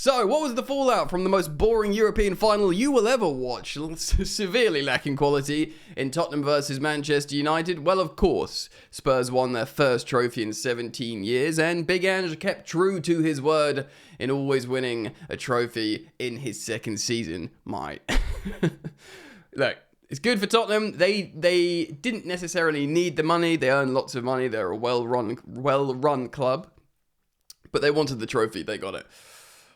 So, what was the fallout from the most boring European final you will ever watch? Severely lacking quality in Tottenham versus Manchester United. Well, of course, Spurs won their first trophy in 17 years, and Big Ange kept true to his word in always winning a trophy in his second season. Look, it's good for Tottenham. They didn't necessarily need the money. They earn lots of money. They're a well-run club, but they wanted the trophy. They got it.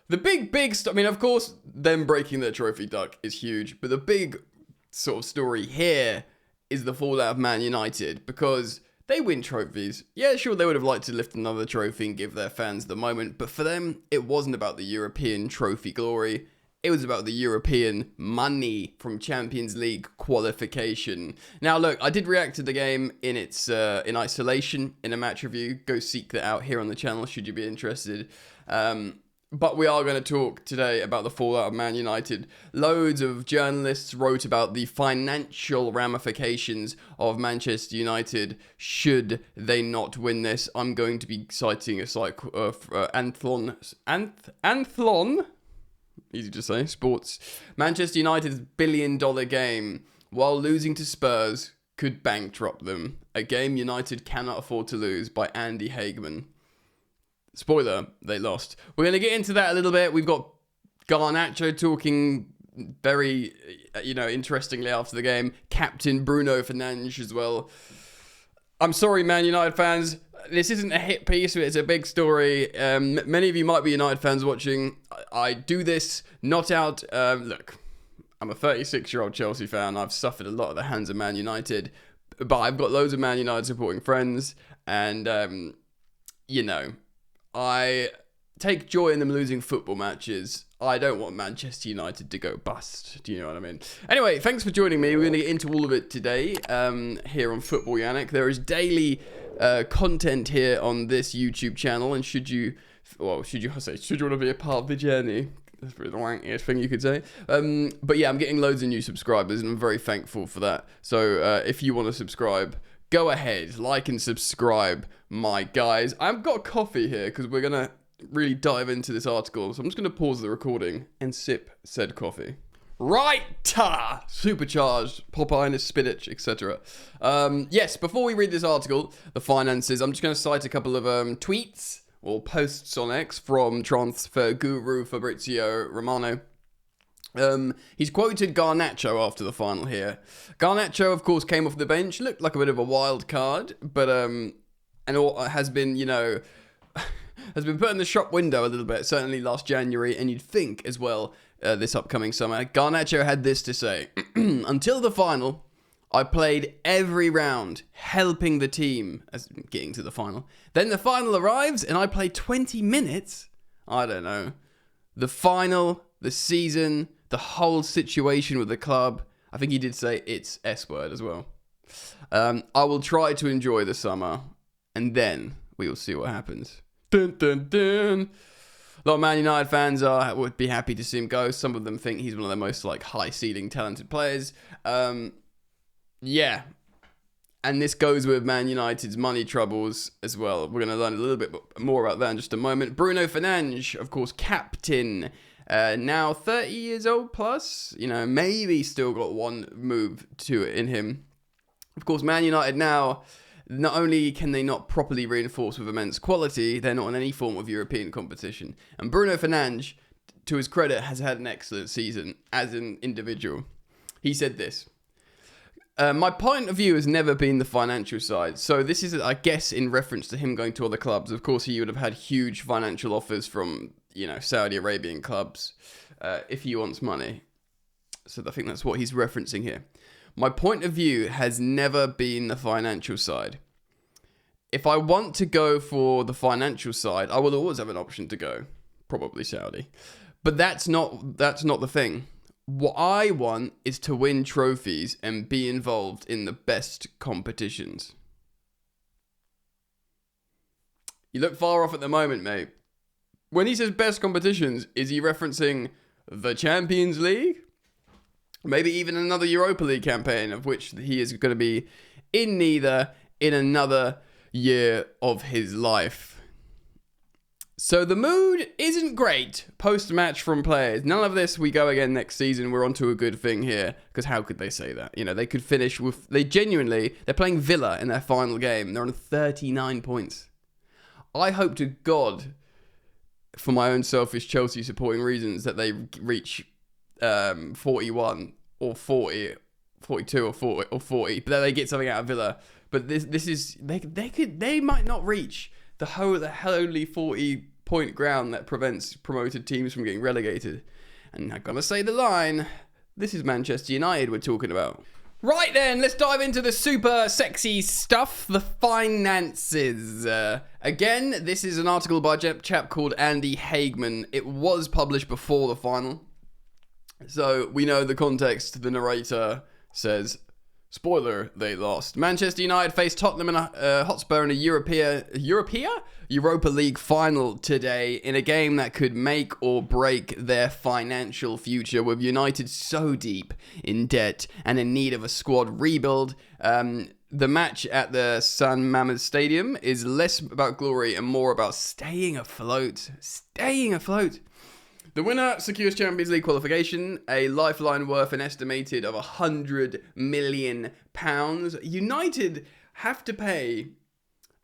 The big, I mean, of course, them breaking their trophy duck is huge, but the big sort of story here is the fallout of Man United, because they win trophies. Yeah, sure, they would have liked to lift another trophy and give their fans the moment, but for them, it wasn't about the European trophy glory. It was about the European money from Champions League qualification. Now, look, I did react to the game in in isolation in a match review. Go seek that out here on the channel, should you be interested. But we are going to talk today about the fallout of Man United. Loads of journalists wrote about the financial ramifications of Manchester United should they not win this. I'm going to be citing a site, Athlon, easy to say, sports. Manchester United's billion-dollar game, while losing to Spurs, could bankrupt them. A game United cannot afford to lose, by Andy Hageman. Spoiler, they lost. We're going to get into that a little bit. We've got Garnacho talking very, interestingly after the game. Captain Bruno Fernandes as well. I'm sorry, Man United fans. This isn't a hit piece, but it's a big story. Many of you might be United fans watching. I do this not out... look, I'm a 36-year-old Chelsea fan. I've suffered a lot at the hands of Man United. But I've got loads of Man United supporting friends. And, I take joy in them losing football matches. I don't want Manchester United to go bust. Do you know what I mean? Anyway, thanks for joining me. We're going to get into all of it today here on Football Yannick. There is daily content here on this YouTube channel. And should you want to be a part of the journey? That's probably the wankiest thing you could say. But yeah, I'm getting loads of new subscribers and I'm very thankful for that. So if you want to subscribe, go ahead, like and subscribe, my guys. I've got coffee here because we're going to really dive into this article. So I'm just going to pause the recording and sip said coffee. Right-ta! Supercharged, Popeye, spinach, etc. Yes, before we read this article, the finances, I'm just going to cite a couple of tweets or posts on X from transfer guru Fabrizio Romano. He's quoted Garnacho after the final here. Garnacho, of course, came off the bench, looked like a bit of a wild card, but has been, has been put in the shop window a little bit, certainly last January, and you'd think as well this upcoming summer. Garnacho had this to say: "Until the final, I played every round, helping the team as getting to the final. Then the final arrives, and I play 20 minutes. I don't know. The final, the season, the whole situation with the club." I think he did say it's S word as well. "I will try to enjoy the summer, and then we will see what happens." Dun, dun, dun. A lot of Man United fans would be happy to see him go. Some of them think he's one of their most high-ceiling, talented players. Yeah. And this goes with Man United's money troubles as well. We're going to learn a little bit more about that in just a moment. Bruno Fernandes, of course, captain. Now 30 years old plus. Maybe still got one move to it in him. Of course, Man United now, not only can they not properly reinforce with immense quality, they're not in any form of European competition. And Bruno Fernandes, to his credit, has had an excellent season as an individual. He said this: "My point of view has never been the financial side." So this is, I guess, in reference to him going to other clubs. Of course, he would have had huge financial offers from, Saudi Arabian clubs if he wants money. So I think that's what he's referencing here. "My point of view has never been the financial side. If I want to go for the financial side, I will always have an option to go, probably Saudi. But that's not the thing. What I want is to win trophies and be involved in the best competitions." You look far off at the moment, mate. When he says best competitions, is he referencing the Champions League? Maybe even another Europa League campaign, of which he is going to be in neither in another year of his life. So the mood isn't great post-match from players. None of this, we go again next season, we're onto a good thing here. Because how could they say that? You know, they could finish with... They're playing Villa in their final game. They're on 39 points. I hope to God, for my own selfish Chelsea supporting reasons, that they reach 41 or 40, 42 or 40. But that they get something out of Villa. But this is... They might not reach the holy 40-point ground that prevents promoted teams from getting relegated. And I'm going to say the line, this is Manchester United we're talking about. Right then, let's dive into the super sexy stuff, the finances. Again, this is an article by a chap called Andy Hageman. It was published before the final. So we know the context. The narrator says... Spoiler, they lost. Manchester United faced Tottenham and Hotspur in a Europa League final today in a game that could make or break their financial future, with United so deep in debt and in need of a squad rebuild. The match at the San Mamés Stadium is less about glory and more about staying afloat. Staying afloat. The winner secures Champions League qualification, a lifeline worth an estimated of £100 million. United have to pay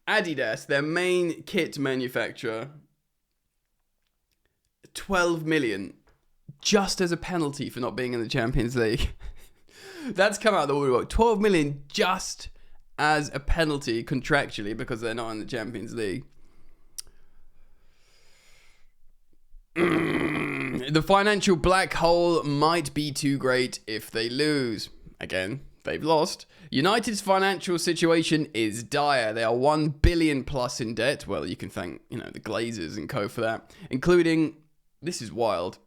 Adidas, their main kit manufacturer, £12 million just as a penalty for not being in the Champions League. That's come out of the woodwork. £12 million just as a penalty contractually because they're not in the Champions League. The financial black hole might be too great if they lose. Again, they've lost. United's financial situation is dire. They are $1 billion plus in debt. Well, you can thank, the Glazers and co for that. Including, this is wild,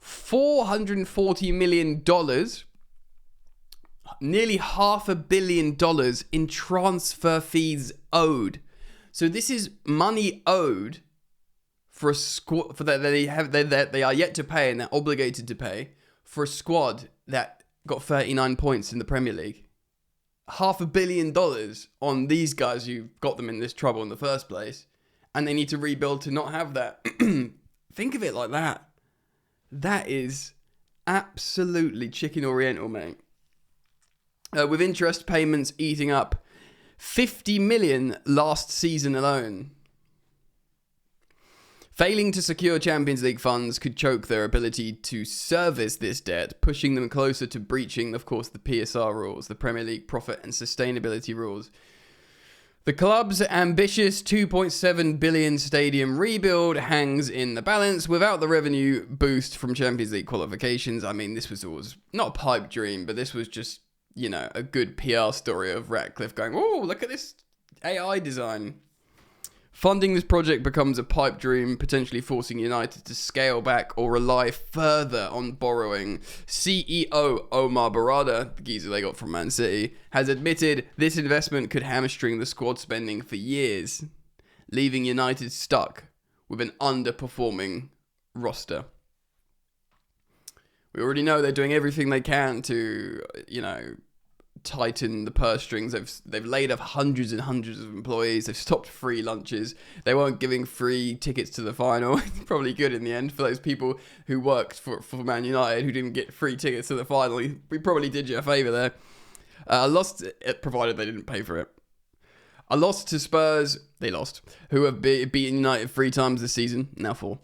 $440 million, nearly $500 million in transfer fees owed. So this is money owed for a squad that they are yet to pay and they're obligated to pay for a squad that got 39 points in the Premier League. $500 million on these guys who got them in this trouble in the first place, and they need to rebuild to not have that. Think of it like that. That is absolutely chicken oriental, mate. With interest payments eating up $50 million last season alone. Failing to secure Champions League funds could choke their ability to service this debt, pushing them closer to breaching, of course, the PSR rules, the Premier League profit and sustainability rules. The club's ambitious $2.7 billion stadium rebuild hangs in the balance without the revenue boost from Champions League qualifications. I mean, this was always not a pipe dream, but this was just, a good PR story of Ratcliffe going, oh, look at this AI design. Funding this project becomes a pipe dream, potentially forcing United to scale back or rely further on borrowing. CEO Omar Barada, the geezer they got from Man City, has admitted this investment could hamstring the squad spending for years, leaving United stuck with an underperforming roster. We already know they're doing everything they can to, tighten the purse strings. They've laid off hundreds and hundreds of employees. They've stopped free lunches. They weren't giving free tickets to the final. Probably good in the end for those people who worked for Man United who didn't get free tickets to the final. We probably did you a favour there. Lost, provided they didn't pay for it. A loss to Spurs, they lost, who have beaten United 3 times this season, now 4,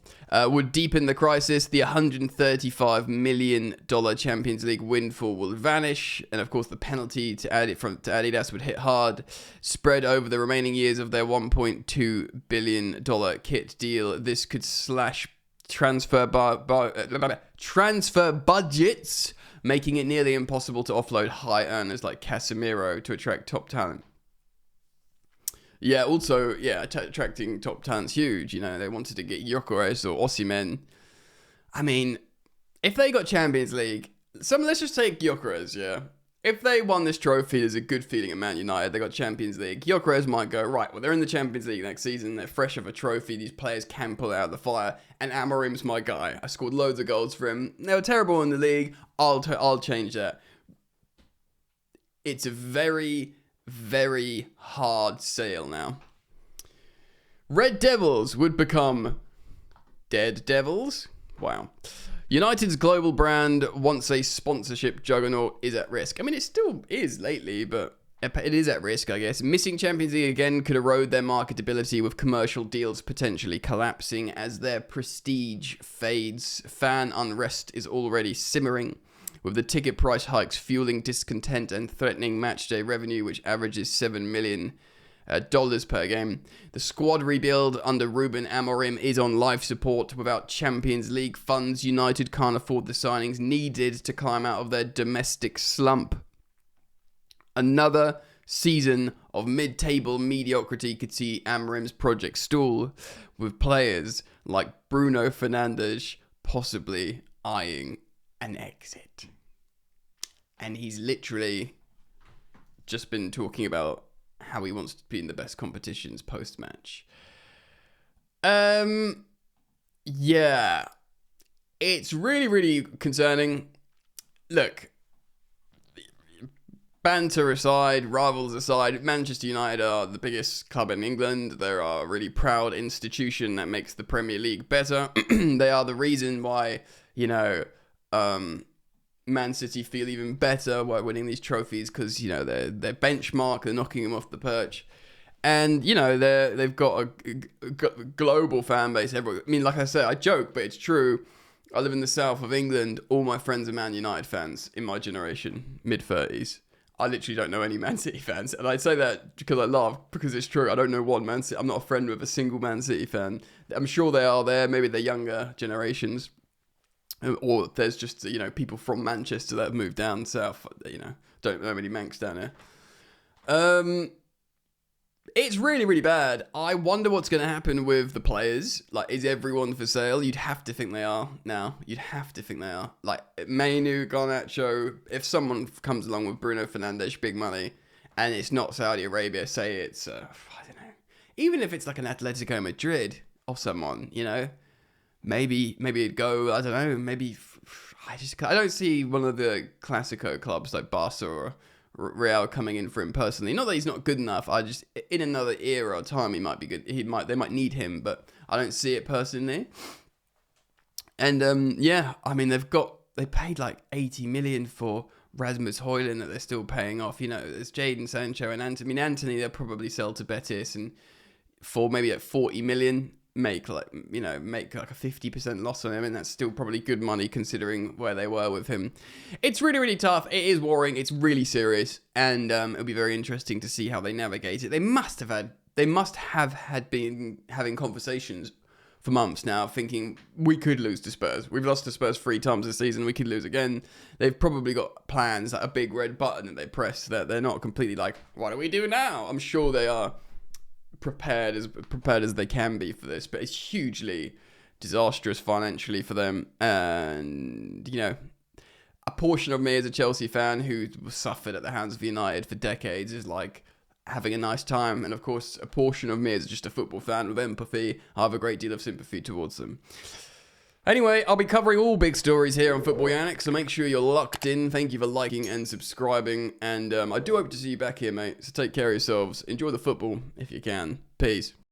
would deepen the crisis. The $135 million Champions League windfall will vanish, and of course the penalty to Adidas would hit hard, spread over the remaining years of their $1.2 billion kit deal. This could slash transfer budgets, making it nearly impossible to offload high earners like Casemiro to attract top talent. Yeah, also, attracting top talent's huge. They wanted to get Gyökeres or Osimhen. I mean, if they got Champions League, let's just take Gyökeres, yeah. If they won this trophy, there's a good feeling at Man United. They got Champions League. Gyökeres might go, right, well, they're in the Champions League next season. They're fresh of a trophy. These players can pull out of the fire. And Amorim's my guy. I scored loads of goals for him. They were terrible in the league. I'll change that. It's a very, very hard sale now. Red Devils would become Dead Devils. Wow. United's global brand, once a sponsorship juggernaut, is at risk. I mean, it still is lately, but it is at risk, I guess. Missing Champions League again could erode their marketability, with commercial deals potentially collapsing as their prestige fades. Fan unrest is already simmering, with the ticket price hikes fueling discontent and threatening matchday revenue, which averages $7 million per game. The squad rebuild under Ruben Amorim is on life support. Without Champions League funds, United can't afford the signings needed to climb out of their domestic slump. Another season of mid-table mediocrity could see Amorim's project stall, with players like Bruno Fernandes possibly eyeing an exit. And he's literally just been talking about how he wants to be in the best competitions post-match. Yeah. It's really, really concerning. Look, banter aside, rivals aside, Manchester United are the biggest club in England. They're a really proud institution that makes the Premier League better. They are the reason why, Man City feel even better while winning these trophies, because they're benchmark, they're knocking them off the perch, and they've got a global fan base everywhere. I mean, like I said, I joke, but it's true. I live in the south of England. All my friends are Man United fans in my generation, mid-30s. I literally don't know any Man City fans, and I say that because I laugh, because it's true. I don't know one Man City. I'm not a friend with a single Man City fan. I'm sure they are there. Maybe they're younger generations. Or there's just, people from Manchester that have moved down south, don't know many Mancs down here. It's really, really bad. I wonder what's going to happen with the players. Like, is everyone for sale? You'd have to think they are now. You'd have to think they are. Like, Mainu, Garnacho, if someone comes along with Bruno Fernandes, big money, and it's not Saudi Arabia, say it's, I don't know, even if it's like an Atletico Madrid or someone, Maybe it'd go, I don't know, maybe, I don't see one of the Classico clubs like Barca or Real coming in for him personally. Not that he's not good enough, in another era or time, he might be good. They might need him, but I don't see it personally. And, I mean, they paid like 80 million for Rasmus Højlund that they're still paying off. There's Jadon Sancho and Anthony. I mean, Anthony, they'll probably sell to Betis and for maybe like 40 million. Make like a 50% loss on him, and that's still probably good money considering where they were with him. It's really, really tough. It is worrying. It's really serious, and it'll be very interesting to see how they navigate it. They must have been having conversations for months now, thinking we could lose to Spurs. We've lost to Spurs 3 times this season. We could lose again. They've probably got plans, like a big red button that they press, that they're not completely like, what do we do now? I'm sure they are prepared as they can be for this, but it's hugely disastrous financially for them. And a portion of me as a Chelsea fan who suffered at the hands of United for decades is like having a nice time, and of course a portion of me as just a football fan with empathy, I have a great deal of sympathy towards them. Anyway, I'll be covering all big stories here on Football Yannick, so make sure you're locked in. Thank you for liking and subscribing, and I do hope to see you back here, mate. So take care of yourselves. Enjoy the football if you can. Peace.